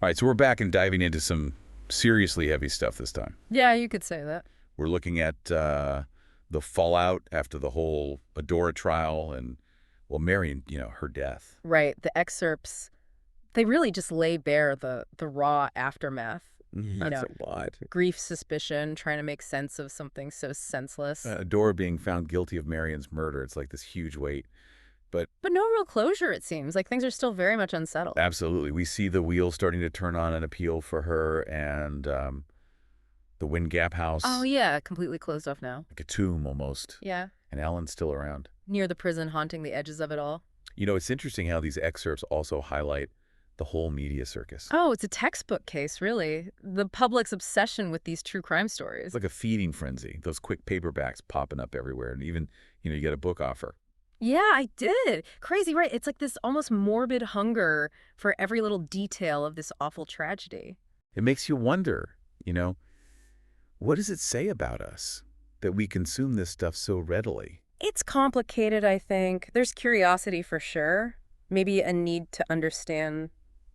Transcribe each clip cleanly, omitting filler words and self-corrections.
All right, so we're back and diving into some seriously heavy stuff this time. Yeah, you could say that. We're looking at the fallout after the whole Adora trial and, well, Marian, her death. Right. The excerpts, they really just lay bare the raw aftermath. That's a lot. Grief, suspicion, trying to make sense of something so senseless. Adora being found guilty of Marian's murder. It's like this huge weight. But no real closure, it seems. Like, things are still very much unsettled. absolutely, we see the wheels starting to turn on an appeal for her and the Wind Gap house. Oh, yeah, completely closed off now. Like a tomb almost. Yeah. And Alan's still around. Near the prison, haunting the edges of it all. It's interesting how these excerpts also highlight the whole media circus. Oh, it's a textbook case, really. The public's obsession with these true crime stories. It's like a feeding frenzy. Those quick paperbacks popping up everywhere. And even, you get a book offer. Yeah, I did. Crazy, right? It's like this almost morbid hunger for every little detail of this awful tragedy. It makes you wonder, what does it say about us that we consume this stuff so readily? It's complicated, I think. There's curiosity for sure. Maybe a need to understand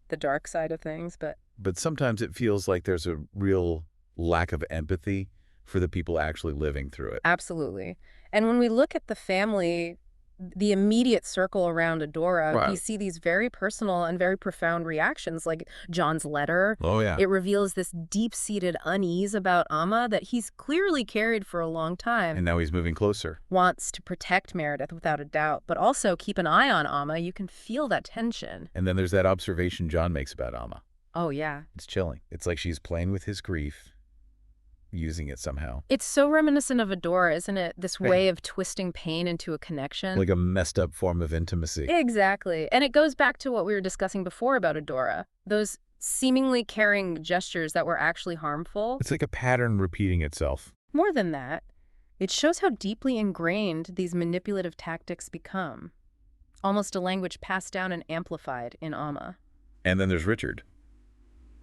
the dark side of things, but... But sometimes it feels like there's a real lack of empathy for the people actually living through it. Absolutely. And when we look at the family, the immediate circle around Adora, Right. we see these very personal and very profound reactions, like John's letter. Oh, yeah. It reveals this deep-seated unease about Amma that he's clearly carried for a long time. And now he's moving closer. Wants to protect Meredith without a doubt, but also keep an eye on Amma. You can feel that tension. And then there's that observation John makes about Amma. Oh, yeah. It's chilling. It's like she's playing with his grief, using it somehow. It's so reminiscent of Adora, isn't it? This way of twisting pain into a connection. Like a messed up form of intimacy. Exactly. And it goes back to what we were discussing before about Adora. Those seemingly caring gestures that were actually harmful. It's like a pattern repeating itself. More than that, it shows how deeply ingrained these manipulative tactics become. Almost a language passed down and amplified in Amma. And then there's Richard.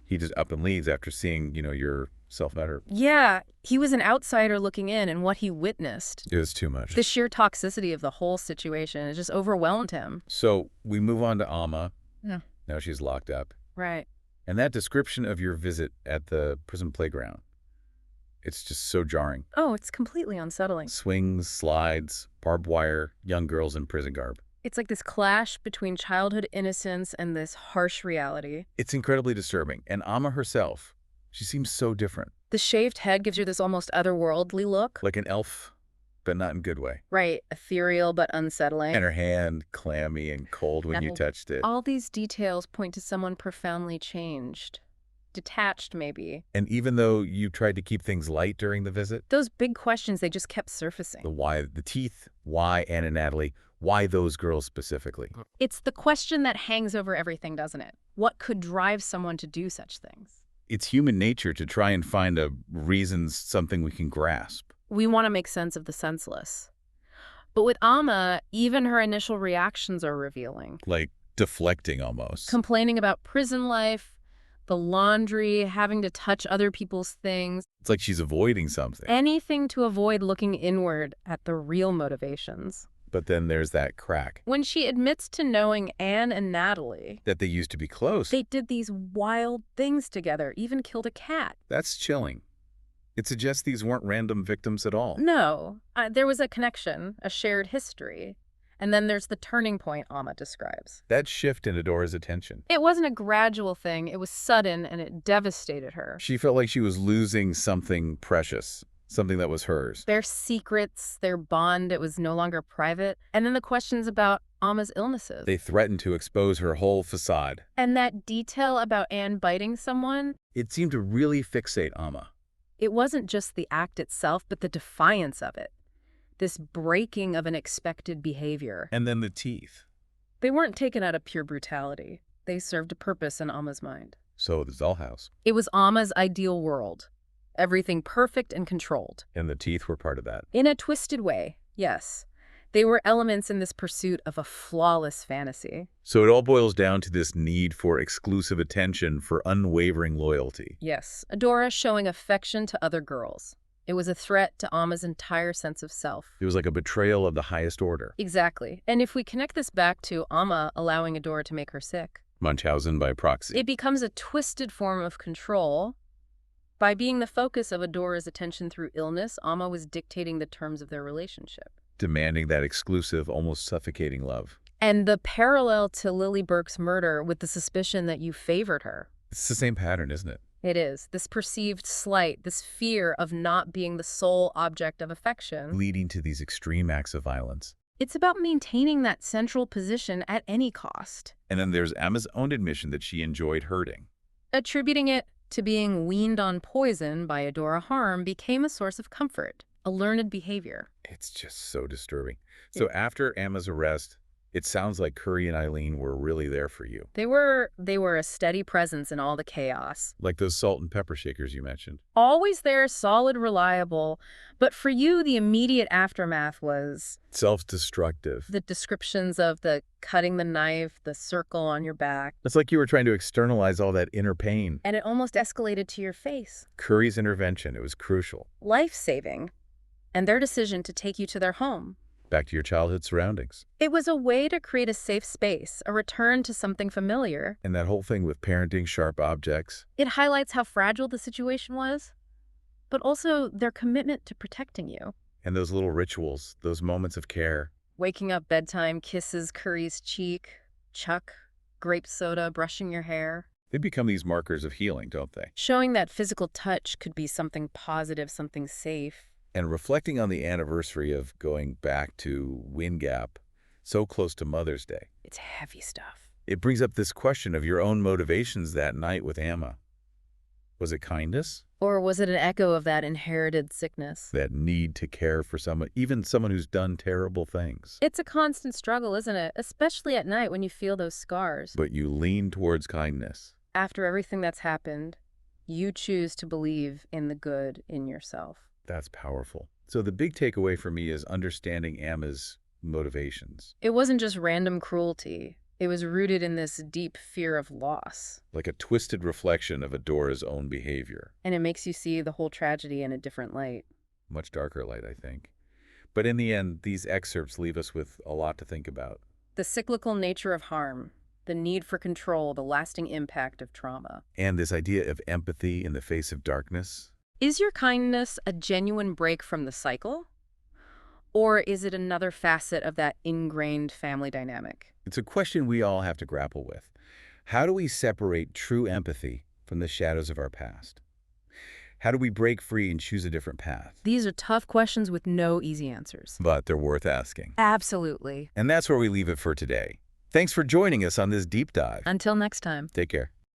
He just up and leaves after seeing, your self-matter. Yeah, he was an outsider looking in, and what he witnessed, It was too much. the sheer toxicity of the whole situation, it just overwhelmed him. So we move on to Alma. Yeah. Now she's locked up. Right. And that description of your visit at the prison playground, it's just so jarring. Oh, it's completely unsettling. Swings, slides, barbed wire, young girls in prison garb. It's like this clash between childhood innocence and this harsh reality. It's incredibly disturbing. And Alma herself, she seems so different. The shaved head gives you this almost otherworldly look. Like an elf, but not in a good way. Right, ethereal but unsettling. And her hand clammy and cold when you Now, touched it. all these details point to someone profoundly changed. Detached, maybe. And even though you tried to keep things light during the visit, Those big questions, they just kept surfacing. the why, the teeth, why Anne and Natalie, why those girls specifically? It's the question that hangs over everything, doesn't it? What could drive someone to do such things? It's human nature to try and find a reasons, something we can grasp. We want to make sense of the senseless. But with Amma, even her initial reactions are revealing. Like deflecting almost. Complaining about prison life, the laundry, having to touch other people's things. It's like she's avoiding something. Anything to avoid looking inward at the real motivations. But then there's that crack When she admits to knowing Anne and Natalie, that they used to be close. they did these wild things together, even killed a cat. That's chilling. It suggests these weren't random victims at all. No, there was a connection, a shared history. And then there's the turning point Amma describes. That shift in Adora's attention. It wasn't a gradual thing. It was sudden, and it devastated her. She felt like she was losing something precious, something that was hers. Their secrets, their bond, it was no longer private. And then the questions about Amma's illnesses. They threatened to expose her whole facade. And that detail about Anne biting someone, It seemed to really fixate Amma. it wasn't just the act itself, but the defiance of it. This breaking of an expected behavior. And then the teeth. They weren't taken out of pure brutality. They served a purpose in Amma's mind. So the dollhouse. It was Amma's ideal world. Everything perfect and controlled. And the teeth were part of that. In a twisted way, yes. They were elements in this pursuit of a flawless fantasy. So it all boils down to this need for exclusive attention, for unwavering loyalty. Yes, Adora showing affection to other girls. It was a threat to Amma's entire sense of self. It was like a betrayal of the highest order. Exactly. And if we connect this back to Amma allowing Adora to make her sick, Munchausen by proxy. It becomes a twisted form of control. By being the focus of Adora's attention through illness, Amma was dictating the terms of their relationship. Demanding that exclusive, almost suffocating love. And the parallel to Lily Burke's murder with the suspicion that you favored her. It's the same pattern, isn't it? It is. This perceived slight, this fear of not being the sole object of affection. Leading to these extreme acts of violence. It's about maintaining that central position at any cost. And then there's Emma's own admission that she enjoyed hurting. Attributing it to being weaned on poison by Adora harm became a source of comfort, a learned behavior. It's just so disturbing. So after Emma's arrest, it sounds like Curry and Eileen were really there for you. They were a steady presence in all the chaos. Like those salt and pepper shakers you mentioned. Always there, solid, reliable. But for you, the immediate aftermath was Self-destructive. the descriptions of the cutting the knife, the circle on your back. It's like you were trying to externalize all that inner pain. And it almost escalated to your face. Curry's intervention, it was crucial. Life-saving. And their decision to take you to their home. Back to your childhood surroundings. It was a way to create a safe space, a return to something familiar. And that whole thing with parenting sharp objects. It highlights how fragile the situation was, but also their commitment to protecting you. And those little rituals, those moments of care. Waking up bedtime, kisses Curry's cheek, Chuck, grape soda, brushing your hair. They become these markers of healing, don't they? Showing that physical touch could be something positive, something safe. And reflecting on the anniversary of going back to Wind Gap, so close to Mother's Day. It's heavy stuff. It brings up this question of your own motivations that night with Amma. Was it kindness? Or was it an echo of that inherited sickness? That need to care for someone, even someone who's done terrible things. It's a constant struggle, isn't it? Especially at night when you feel those scars. But you lean towards kindness. After everything that's happened, you choose to believe in the good in yourself. That's powerful. So the big takeaway for me is understanding Amma's motivations. It wasn't just random cruelty. It was rooted in this deep fear of loss. Like a twisted reflection of Adora's own behavior. And it makes you see the whole tragedy in a different light. Much darker light, I think. But in the end, these excerpts leave us with a lot to think about. The cyclical nature of harm, the need for control, the lasting impact of trauma. And this idea of empathy in the face of darkness. Is your kindness a genuine break from the cycle? Or is it another facet of that ingrained family dynamic? It's a question we all have to grapple with. How do we separate true empathy from the shadows of our past? How do we break free and choose a different path? These are tough questions with no easy answers. But they're worth asking. Absolutely. And that's where we leave it for today. Thanks for joining us on this deep dive. Until next time. Take care.